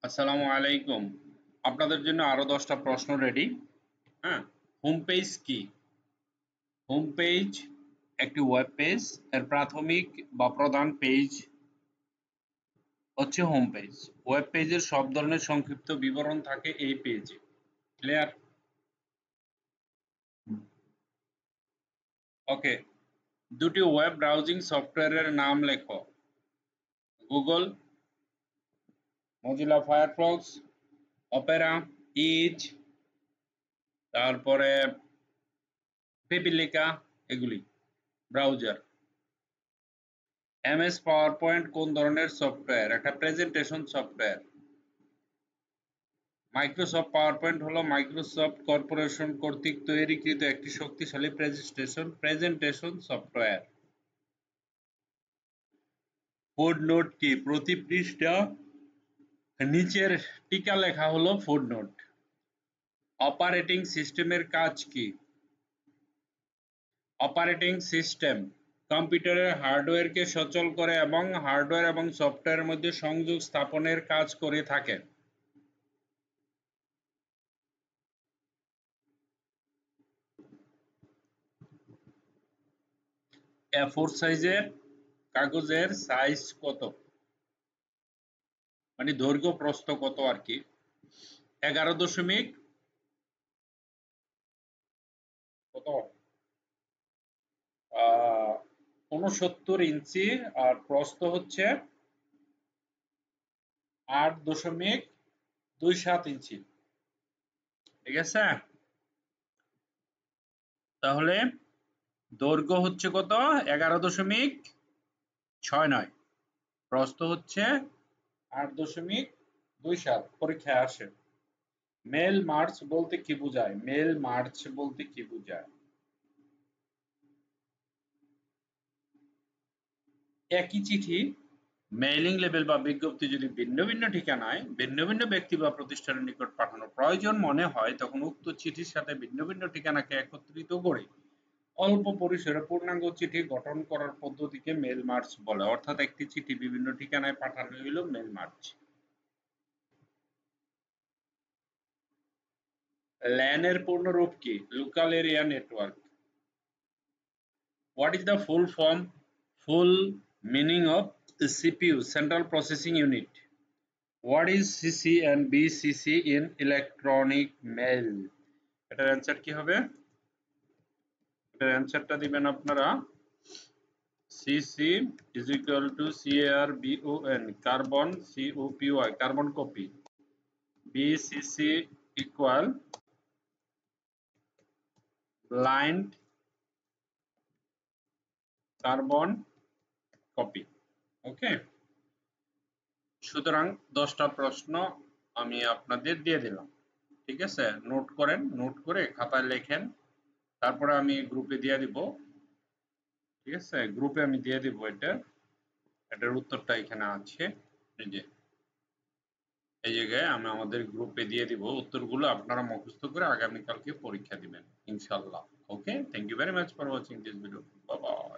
আসসালামু আলাইকুম। আপনাদের জন্য আরো 10টা প্রশ্ন রেডি। হ্যাঁ, হোম পেজ কি? হোম পেজ একটি ওয়েব পেজ। এর প্রাথমিক বা প্রধান পেজ হচ্ছে হোম পেজ। ওয়েব পেজের সব ধরনের সংক্ষিপ্ত বিবরণ থাকে এই পেজে। ক্লিয়ার? ওকে। দুটি ওয়েব ব্রাউজিং সফটওয়্যারের নাম লেখো। Google, Mozilla Firefox, Opera, is, তারপরে পিপিলিকা, এগুলি ব্রাউজার। এমএস পাওয়ারপয়েন্ট কোন ধরনের সফটওয়্যার? একটা প্রেজেন্টেশন সফটওয়্যার। মাইক্রোসফট পাওয়ারপয়েন্ট হলো মাইক্রোসফট কর্পোরেশন কর্তৃক তৈরিকৃত একটি শক্তিশালী প্রেজেন্টেশন সফটওয়্যার। ফুটনোট কি? প্রতি পৃষ্ঠা নিচের টিকা লেখা হলো ফুটনোট। অপারেটিং সিস্টেমের কাজ কি? অপারেটিং সিস্টেম কম্পিউটারের হার্ডওয়্যারকে সচল করে এবং হার্ডওয়্যার এবং সফটওয়্যারের মধ্যে সংযোগ স্থাপনের কাজ করে থাকে। A4 সাইজের কাগজের সাইজ কত? মানে দৈর্ঘ্য প্রস্থ কত আর কি? 11 কত 69 ইঞ্চি, আর প্রস্থ হচ্ছে 8.27 ইঞ্চি। ঠিক আছে, তাহলে দৈর্ঘ্য হচ্ছে কত? 11.69, প্রস্থ হচ্ছে 8.27। পরীক্ষায় আসে। মেল মার্চ বলতে কি বোঝায়? মেল মার্চ বলতে কি বোঝায়? একই চিঠি মেইলিং লেবেল বা বিজ্ঞপ্তি যদি ভিন্ন ভিন্ন ঠিকানায় ভিন্ন ভিন্ন ব্যক্তি বা প্রতিষ্ঠানের নিকট পাঠানোর প্রয়োজন মনে হয়, তখন উক্ত চিঠির সাথে ভিন্ন ভিন্ন ঠিকানাকে একত্রিত করে অল্প পরিসরে পূর্ণাঙ্গ চিঠি গঠন করার পদ্ধতিকে মেল মার্চ বলে। অর্থাৎ একটি চিঠি বিভিন্ন ঠিকানায় পাঠানো হলো মেল মার্চ। ল্যান এর পূর্ণরূপ কি? Local area network. What is the full meaning of CPU, Central Processing Unit? What is CC and BCC in electronic mail? এটার অ্যান্সার কি হবে? এটার অ্যান্সারটা দিবেন আপনারা CC is equal to CARBON, carbon, COPY, carbon copy. BCC equal blind carbon copy. ওকে, সুতরাং 10টা প্রশ্ন আমি আপনাদের দিয়ে দিলাম। ঠিক আছে, নোট করেন, নোট করে খাতায় লেখেন, তারপরে আমি গ্রুপে দিয়ে দিব। ঠিক আছে, গ্রুপে আমি দিয়ে দিব। এটার উত্তরটা এখানে আছে, এই যে এই জায়গায় আমি আমাদের গ্রুপে দিয়ে দিব। উত্তরগুলো আপনারা মুখস্থ করে আগামীকালকে পরীক্ষা দিবেন ইনশাআল্লাহ। Okay, thank you very much for watching this video. Bye by.